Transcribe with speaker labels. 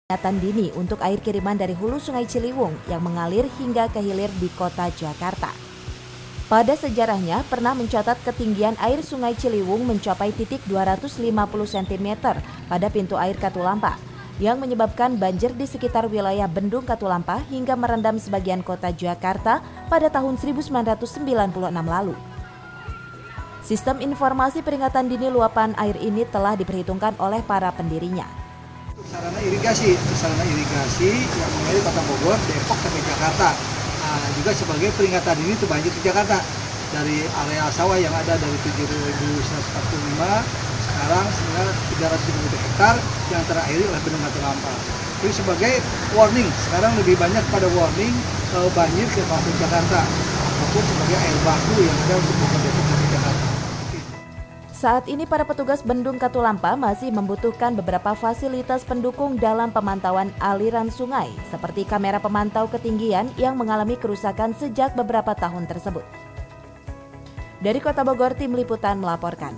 Speaker 1: Peringatan dini untuk air kiriman dari hulu Sungai Ciliwung yang mengalir hingga ke hilir di kota Jakarta. Pada sejarahnya pernah mencatat ketinggian air Sungai Ciliwung mencapai titik 250 cm pada pintu air Katulampa, yang menyebabkan banjir di sekitar wilayah Bendung Katulampa hingga merendam sebagian kota Jakarta pada tahun 1996 lalu. Sistem informasi peringatan dini luapan air ini telah diperhitungkan oleh para pendirinya.
Speaker 2: Sarana irigasi yang mengalir Kota Bogor, Depok sampai Jakarta. Juga sebagai peringatan dini untuk banjir di Jakarta. Dari area sawah yang ada dari 7.145 sekarang sehingga 350 hektar yang terakhiri oleh Bendung Katulampa. Jadi sebagai warning, sekarang lebih banyak pada warning banjir ke kawasan Jakarta ataupun sebagai air baku yang ada untuk Depok sampai Jakarta.
Speaker 1: Saat ini para petugas Bendung Katulampa masih membutuhkan beberapa fasilitas pendukung dalam pemantauan aliran sungai, seperti kamera pemantau ketinggian yang mengalami kerusakan sejak beberapa tahun tersebut. Dari Kota Bogor, Tim Liputan melaporkan.